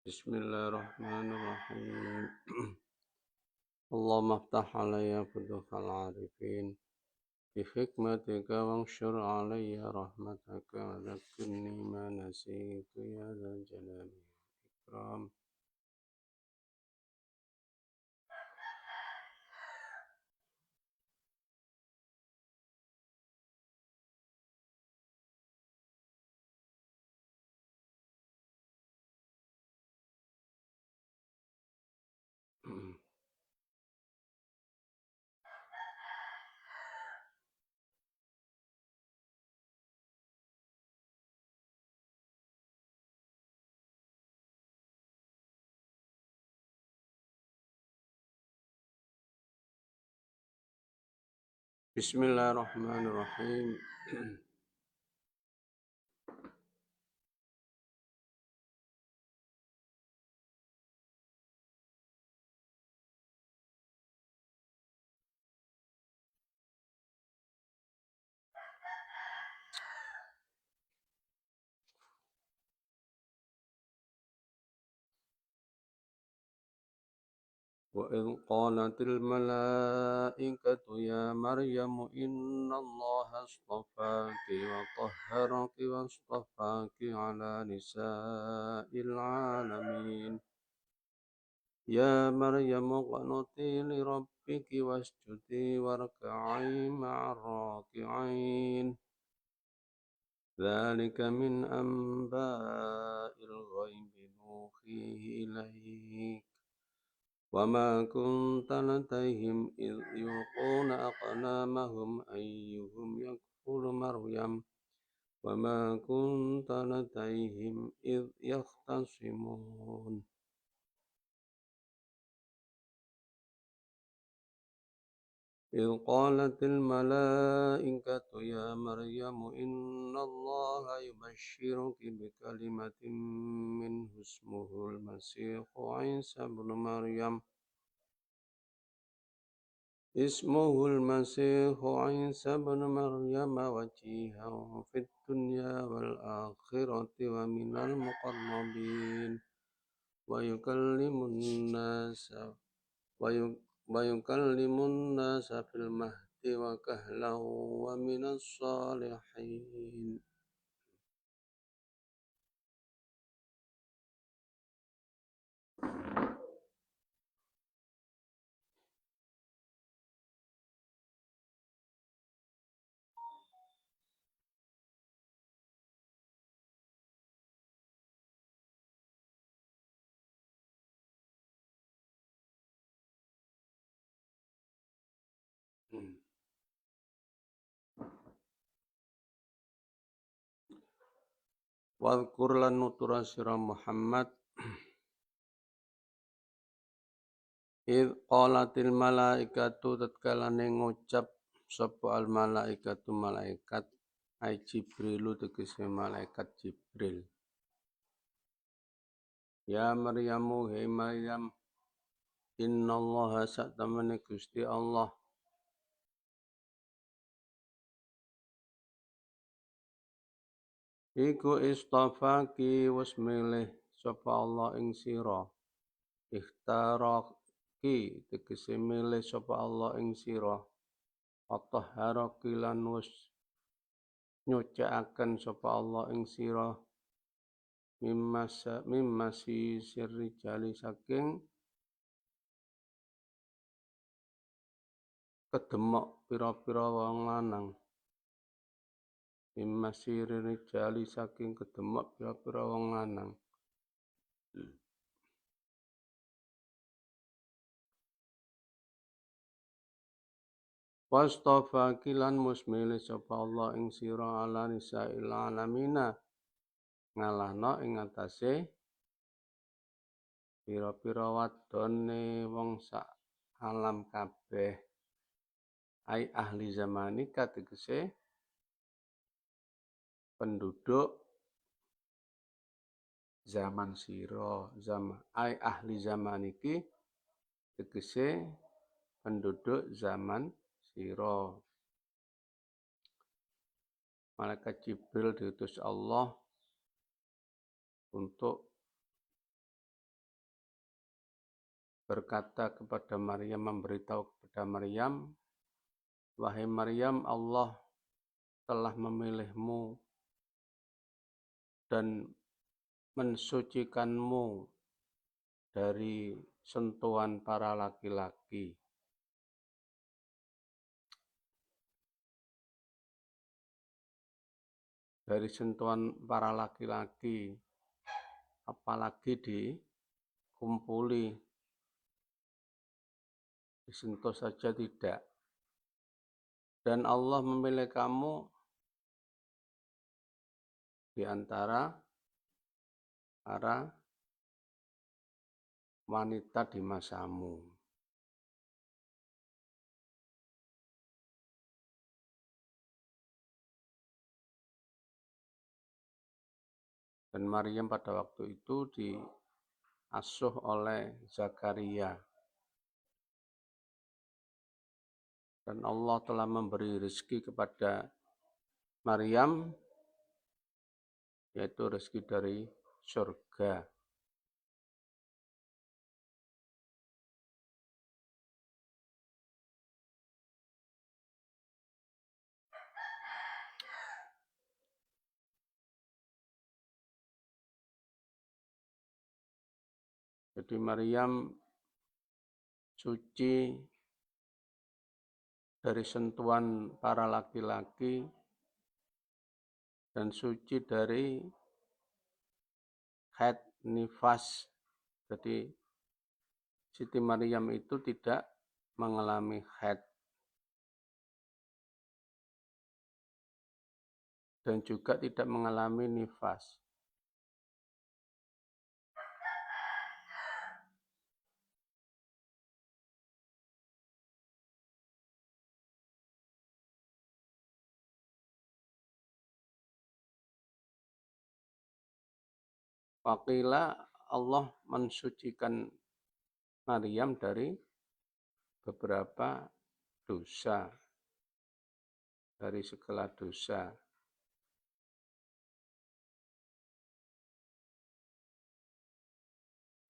Bismillahirrahmanirrahim. Allahumma aftah alayya futuhal arifin bi hikmatika wanshur alayya rahmataka wa dhakkirni ma nasitu ya dzal jalali wal ikram. Bismillahirrahmanirrahim. وإذ قالت الملائكة يا مريم إن الله اصطفاك وطهرك واصطفاك على نساء العالمين. يا مريم اقنتي لربك واسجدي واركعي مع الراكعين. ذلك من أنباء الغيب نوحيه إليك وما كنت لديهم إذ يلقون أقلامهم أيهم يكفل مريم وما كنت لديهم إذ يختصمون. إذ قالت الملائكة يا مريم إن الله يبشرك بكلمة منه اسمه المسيح عيسى بن مريم وجيها في الدنيا والآخرة ومن المقربين ويكلم الناس في المهد وكهلا ومن الصالحين. Wadhkur lan nutura sira Muhammad id qalatil malaikatu tatkalane ngucap sapa al malaikatu malaikat ai Jibrilu tegese malaikat Jibril. Ya Maryamu hei Maryam innallaha sa'tamane Gusti Allah iku istafaki wis milih sapa Allah ing sira. Ikhtaraki tegese milih sapa Allah ing sira. Atahharaki lan wis nyucikaken sapa Allah ing sira. Mimma sirri jali saking kedemok pira-pira wong lanang. Mimma sirri jali saking kedemok pira-pira wong lanang. Wastafaki lan musmilih sapa Allah ing sira ala nisa'il alamina ngalahno ing atase pira-pira wadone wong sak alam kabeh. Ai ahli zamanika tegese penduduk zaman sira. Ai ahli zamaniki tegese penduduk zaman sira. Malaikat Jibril diutus Allah untuk berkata kepada Maryam, memberitahu kepada Maryam, wahai Maryam, Allah telah memilihmu dan mensucikanmu dari sentuhan para laki-laki. Dari sentuhan para laki-laki, apalagi dikumpuli, disentuh saja tidak. Dan Allah memilih kamu di antara para wanita di masamu. Dan Maryam pada waktu itu diasuh oleh Zakaria. Dan Allah telah memberi rezeki kepada Maryam, yaitu rezeki dari surga. Jadi Maryam suci dari sentuhan para laki-laki dan suci dari haid nifas. Jadi Siti Maryam itu tidak mengalami haid dan juga tidak mengalami nifas. Waqila Allah mensucikan Maryam dari beberapa dosa, dari segala dosa.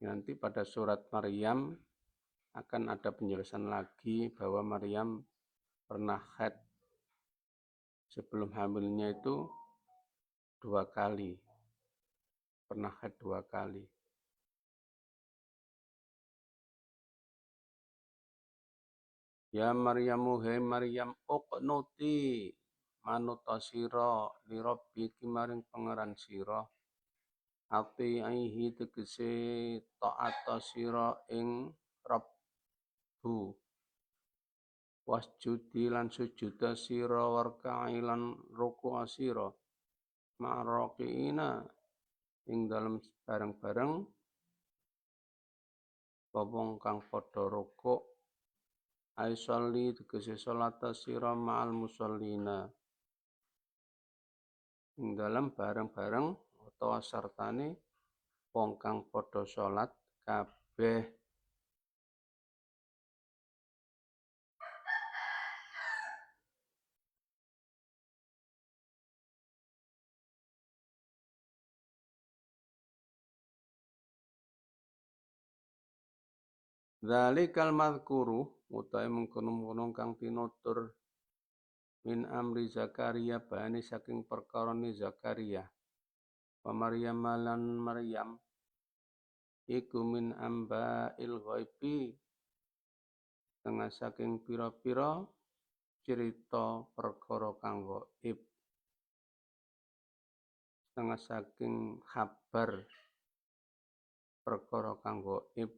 Nanti pada surat Maryam akan ada penjelasan lagi bahwa Maryam pernah haid sebelum hamilnya itu 2 kali. Pernah haid 2 kali. Ya Maryamu, hei Maryam, uqnuti manuta sira li rabbiki maring pangeran sira. Ati aihi tegese taata sira ing Rabbu. Wasjudi lan sujuda sira warka'i lan ruku' sira. Ma'raqiina ing dalem bareng-bareng wong kang padha rukuk. Aisolli tegese salat sira ma'al musallina. Ing dalem bareng-bareng utawa sartane wong kang padha salat kabeh. Dzalikal madzkuru utahe mengkono-mengkono kang tinutur min amri Zakaria bani saking perkarane Zakaria. Wa Maryam lan Maryam iku min amba'il ghaibi setengah saking pira-pira cerita perkara kang gaib. Setengah saking kabar perkara kang gaib.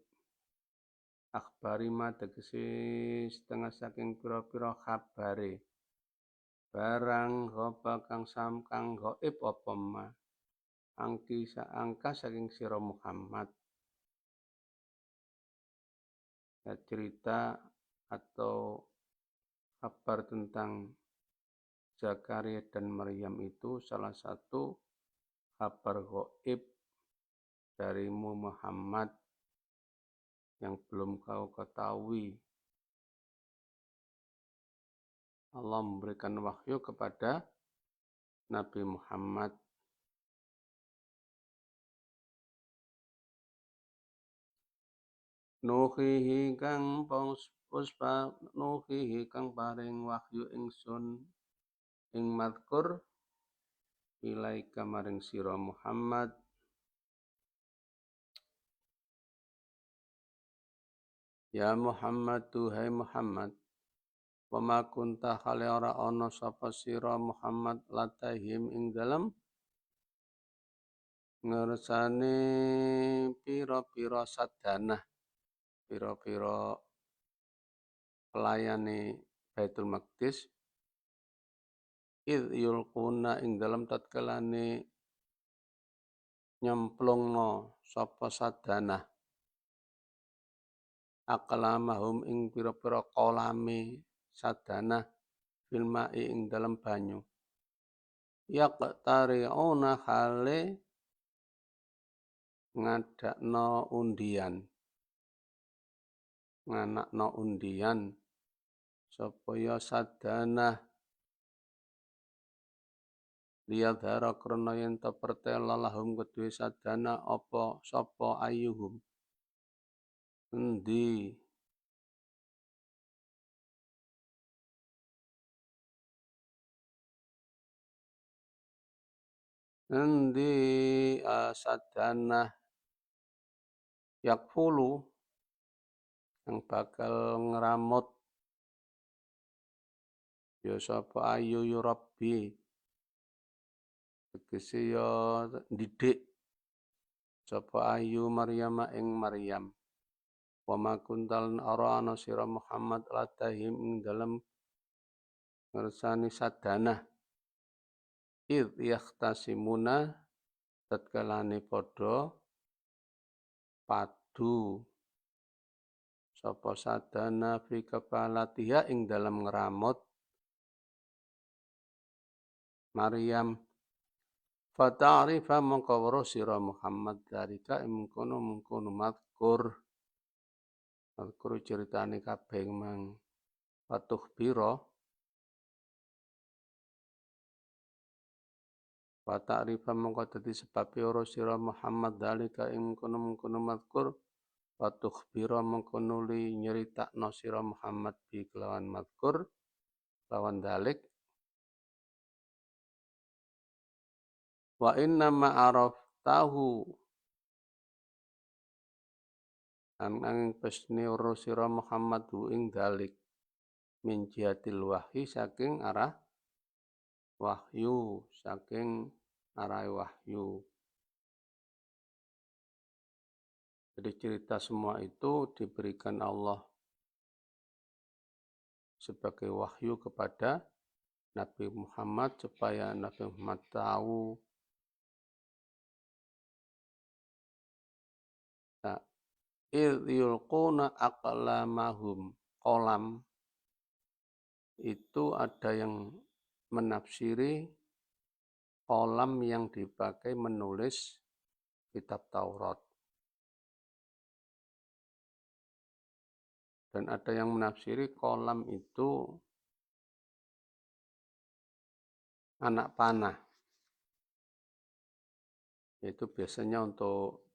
Akhbari ma tegese setengah saking pira-pira kabare. Barang ghaba kang gaib apa ma. Angka saking sira Muhammad. Ya, cerita atau kabar tentang Zakaria dan Maryam itu salah satu kabar gaib darimu Muhammad yang belum kau ketahui. Allah memberikan wahyu kepada Nabi Muhammad. nuhihi kang puspa nuhihi kang paring wahyu ingsun ing madkur ilaika maring sira Muhammad ya Muhammad tuhai Muhammad wa ma kunta khali ora ana sapa sira Muhammad latahim ing dalem ngersane pira-pira sadana pira-pira pelayane Baitul Maqdis id yulquna ing dalem tatkalane nyemplungno sapa sadana aqlamahum ing pira-pira kolame sadana filmai ing dalem banyu yaqtari'una hale ngadakno undian nganakno undian sapa ya sadana liyadhara krana yen ta pertela lahum kedue sadana apa sapa ayuhum endi sadana yakfulu yang bakal ngeramut ya sapa ayu ya Rabbi tegese ya ndidik sapa ayu Maryam ing Maryam wa ma kuntal ara ana sira Muhammad latahim ing dalem ngersani sadana id yahtasimuna tatkalane padha padu sapa sadana fi kafalatiha ing dalem ngramut Maryam fata'rifa mongko weruh sira Muhammad dalika mengkono mazkur ceritane kabeh mang patuh biro fata'rifa mongko dadi sebab weruh sira Muhammad dalika mengkono mazkur patuh biro mongko nuli nyeritakno sira Muhammad bi kelawan mazkur lawan dalik wa inna ma'araf tahu angin pesni uro sira Muhammad ing dalik min jihatil wahyi saking arah wahyu saking arah wahyu. Jadi cerita semua itu diberikan Allah sebagai wahyu kepada Nabi Muhammad supaya Nabi Muhammad tahu yulquna aqlamahum kolam itu ada yang menafsiri kolam yang dipakai menulis kitab Taurat dan ada yang menafsiri kolam itu anak panah yaitu biasanya untuk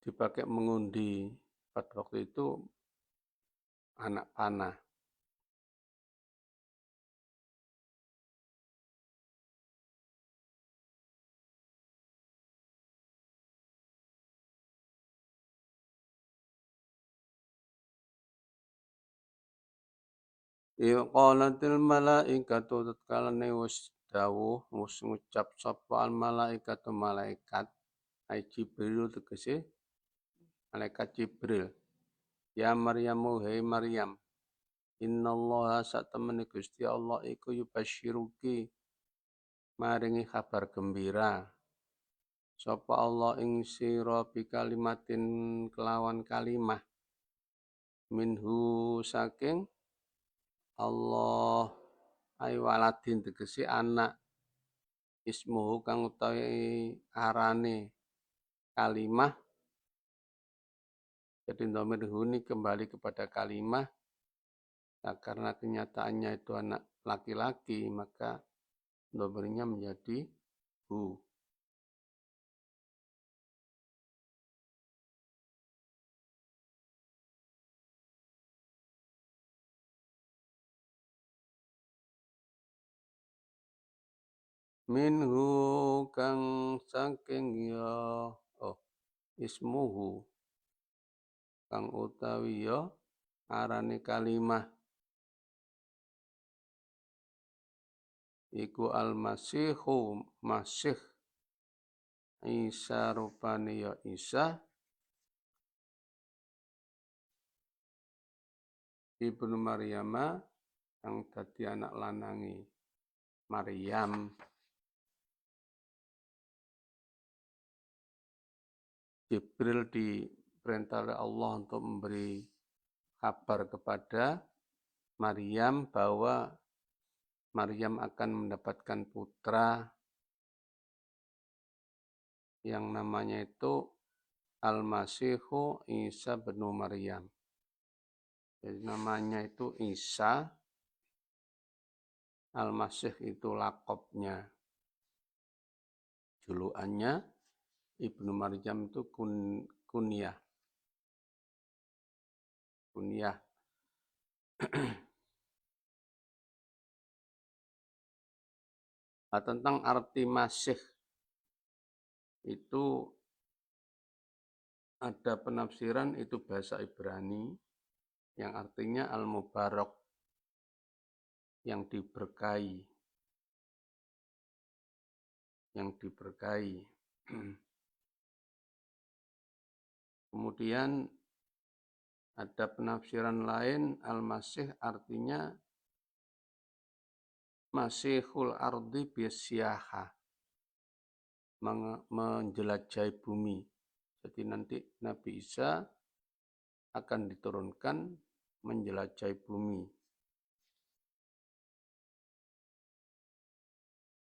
dipakai mengundi pada waktu itu anak panah. Qalatil malaikatu tatkalane wis dawuh wis ngucap sapa al malaikatu malaikat ai Jibril tegese malaikat Jibril ya Maryamu hai Maryam innallaha satemene Gusti Allah iku yubasyiruki maringi kabar gembira sapa Allah ing sira bi kalimatin kelawan kalimah minhu saking Allah ai waladin tegese anak ismuhu kang utawi arane kalimah jadi dhamir huni kembali kepada kalimah nah, karena kenyataannya itu anak laki-laki maka dhamirnya menjadi hu minhu kang saking ya ismuhu kang utawi ya arane kalimah iku al-masihu masih Isa rupane ya Isa ibnu Maryama yang dadi anak lanangi Maryam. Jibril diperintah oleh Allah untuk memberi kabar kepada Maryam bahwa Maryam akan mendapatkan putra yang namanya itu Al-Masihu Isa bin Maryam. Jadi namanya itu Isa, Al-Masih itu lakopnya, julukannya, Ibnu Maryam itu kunyah. Nah, tentang arti Masih itu ada penafsiran itu bahasa Ibrani yang artinya Al-Mubarak, yang diberkahi. Kemudian ada penafsiran lain, Al-Masih artinya Masihul ardi bisyahah, menjelajahi bumi. Jadi nanti Nabi Isa akan diturunkan menjelajahi bumi.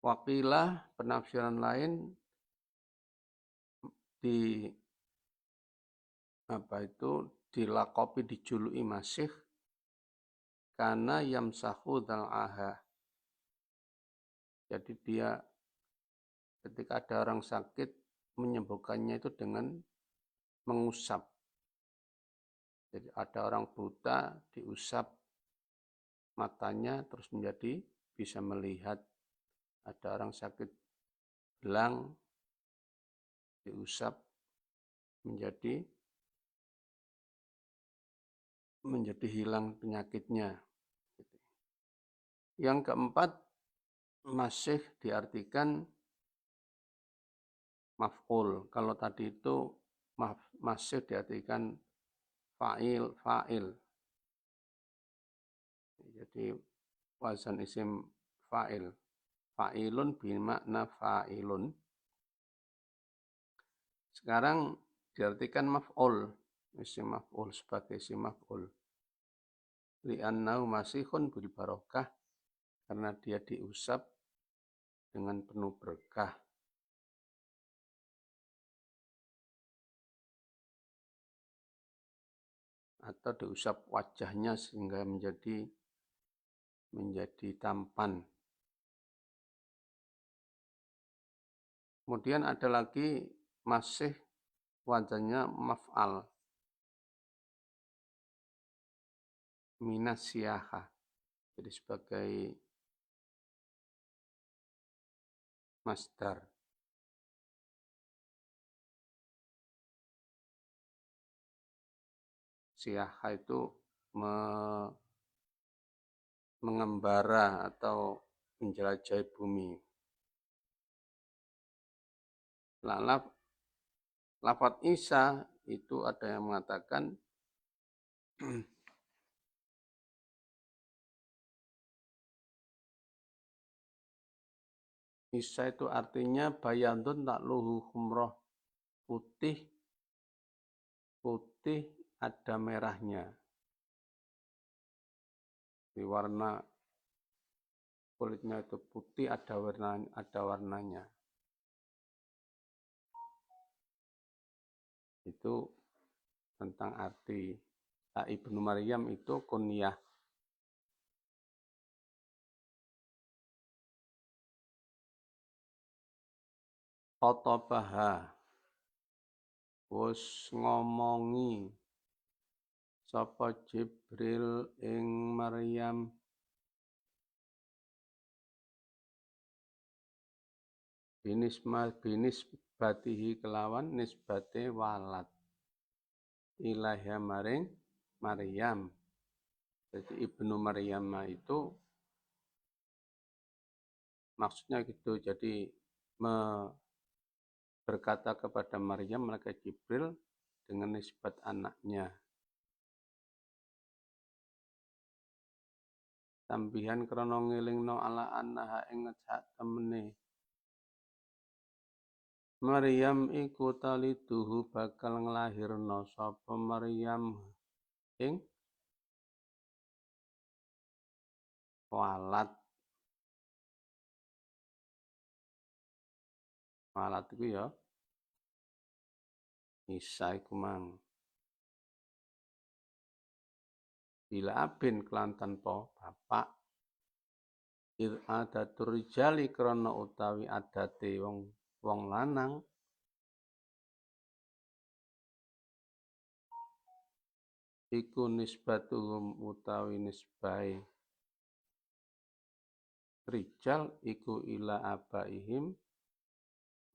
Wakilah penafsiran lain dilakopi dijuluki Masih karena yamsahu dzal'aha. Jadi dia ketika ada orang sakit menyembuhkannya itu dengan mengusap. Jadi ada orang buta diusap matanya terus menjadi bisa melihat. Ada orang sakit belang diusap menjadi hilang penyakitnya. Yang keempat, masih diartikan maf'ul. Kalau tadi itu masih diartikan fa'il. Jadi wazan isim fa'il. Fa'ilun bermakna fa'ilun. Sekarang diartikan maf'ul. Isim maf'ul sebagai isim maf'ul. Li'annahu masihun bil barokah. Karena dia diusap dengan penuh berkah. Atau diusap wajahnya sehingga menjadi tampan. Kemudian ada lagi masih wazannya maf'al. Minas siyaha. Jadi sebagai masdar. Siyaha itu mengembara atau menjelajahi bumi. Lafaz Isa itu ada yang mengatakan Isa itu artinya bayandun takluhu khumroh, putih ada merahnya. Di warna kulitnya itu putih ada warnanya. Itu tentang arti Ibnu Maryam itu kunyah. Khotobaha wis ngomongi sapa Jibril ing Maryam binisbatihi kelawan nisbate walad ilahya maring Maryam. Jadi Ibnu Maryam itu maksudnya gitu. Jadi berkata kepada Maryam malaikat Jibril dengan nisbat anaknya. Tambihan krana ngelingno ala annaha ing sak temene Maryam iku taliduhu bakal nglahirna sapa Maryam ing walad. Walad iku ya Isa iku mang. Bila abin kelan tanpa bapak. Il adatur rijali krana utawi adate wong lanang. Iku nisbatuhum utawi nisbai rijal iku ila abaihim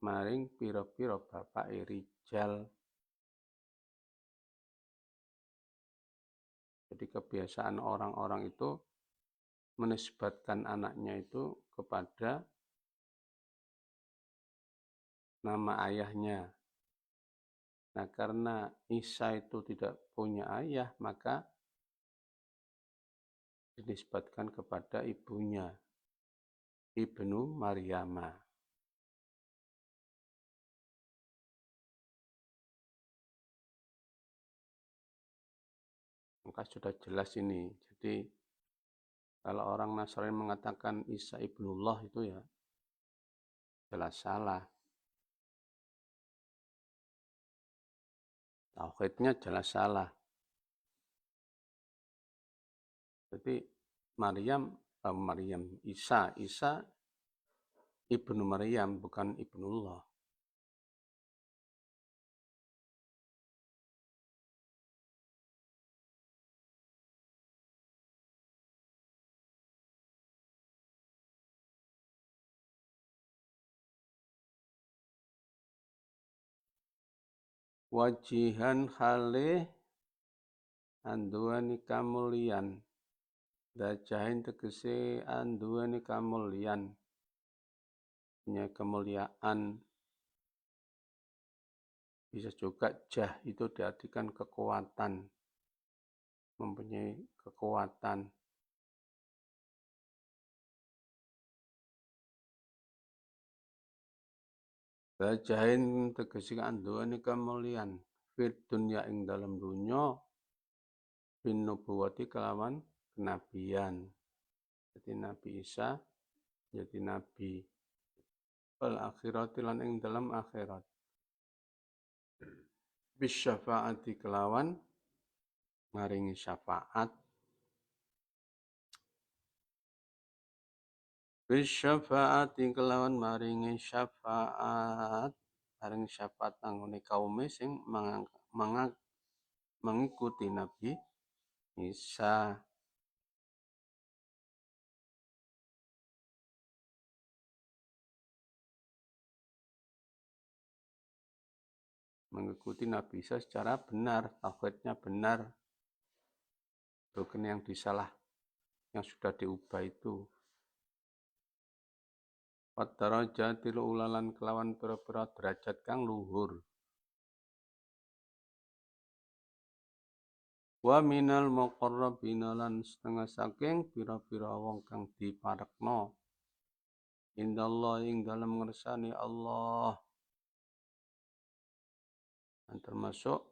maring pira-pira bapake rijal. Jadi kebiasaan orang-orang itu menisbatkan anaknya itu kepada nama ayahnya. Nah, karena Isa itu tidak punya ayah, maka dinisbatkan kepada ibunya, Ibnu Maryama. Maka sudah jelas ini. Jadi kalau orang Nasrani mengatakan Isa ibnullah itu ya jelas salah. Tauhidnya jelas salah. Jadi Maryam Isa ibnu Maryam bukan ibnullah. Wajihan khalih anduani kamulyan. Dajahin tegese anduani kamulyan. Punya kemuliaan. Bisa juga jah itu diartikan kekuatan. Mempunyai kekuatan. Dajahin tegese anduani kamulyan. Fit dunya ing dalam dunya bin nubuwati kelawan kenabian. Jadi Nabi Isa jadi nabi. Wal akhirati lan ing dalam akhirat. Bis syafaati kelawan maringi syafaat. Bis syafaati kelawan maringi syafaat. Maringi syafaat anggone kaume sing mengikuti Nabi Isa. Mengikuti Nabi Isa secara benar, tauhidnya benar. Bukan yang yang sudah diubah itu. Wadarajatil ulalan kelawan pira-pira derajat kang luhur. Wa minal muqarrabina lan setengah saking pira-pira wong kang diparekno. Indallah ing dalam ngersani Allah. Dan termasuk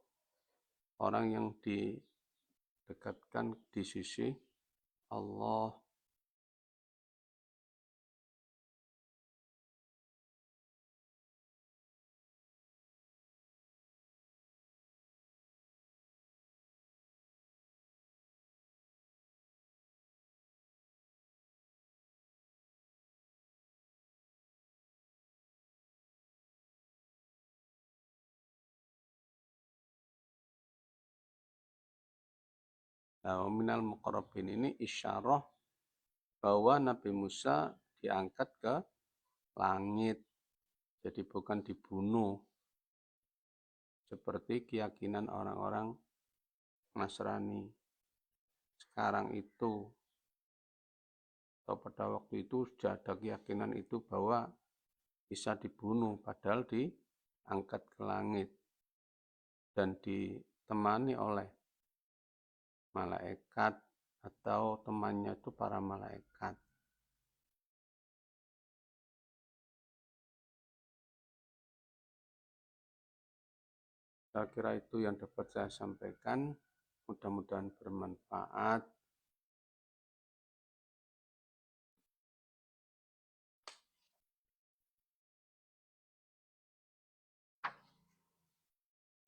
orang yang didekatkan di sisi Allah. Nah, minal muqarrabin ini isyarah bahwa Nabi Musa diangkat ke langit. Jadi bukan dibunuh seperti keyakinan orang-orang Nasrani sekarang itu, atau pada waktu itu sudah ada keyakinan itu bahwa bisa dibunuh, padahal diangkat ke langit dan ditemani oleh malaikat atau temannya itu para malaikat. Saya kira itu yang dapat saya sampaikan. Mudah-mudahan bermanfaat.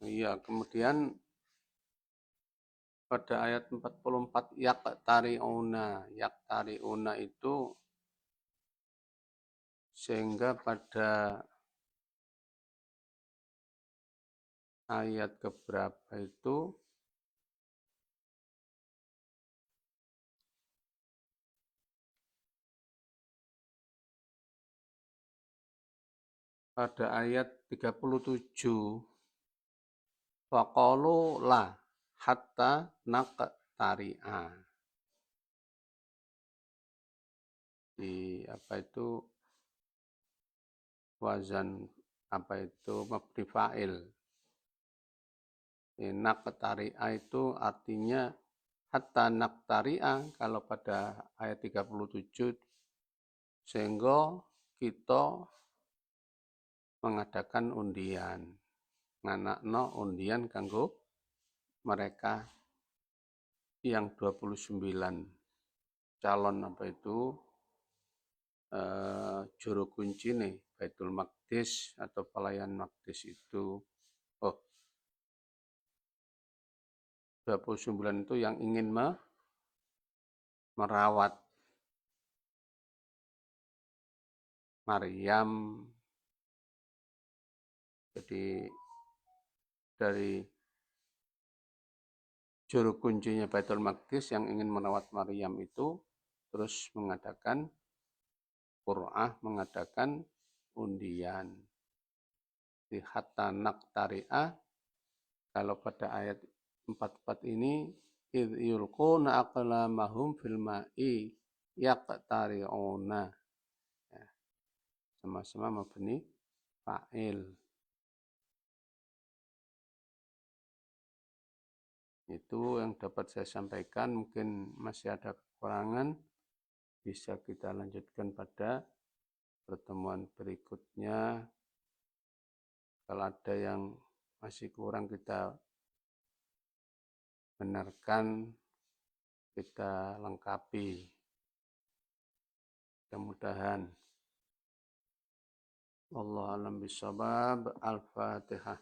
Iya, kemudian pada ayat 44 yaktariuna itu sehingga pada ayat keberapa itu pada ayat 37 faqalu la hatta naqtari'a. Di apa itu wazan apa itu mabni fa'il. Naqtari'a itu artinya hatta naqtari'a kalau pada ayat 37 sehingga kita mengadakan undian. Nganakno undian kanggo mereka yang 29 calon apa itu juru kunci nih Baitul Maqdis atau pelayan Maqdis itu. 29 itu yang ingin merawat Maryam. Jadi dari juru kuncinya Baitul Maqdis yang ingin merawat Maryam itu terus mengadakan qur'ah, mengadakan undian. Di hatta naqtari'ah, kalau pada ayat 44 ini idh yulquna aqlamahum fil ma'i yaqtari'una. Ya, sama-sama mabni fa'il. Itu yang dapat saya sampaikan, mungkin masih ada kekurangan, bisa kita lanjutkan pada pertemuan berikutnya. Kalau ada yang masih kurang kita benarkan, kita lengkapi. Mudah-mudahan. Wallahu a'lam bishawab. Al-Fatihah.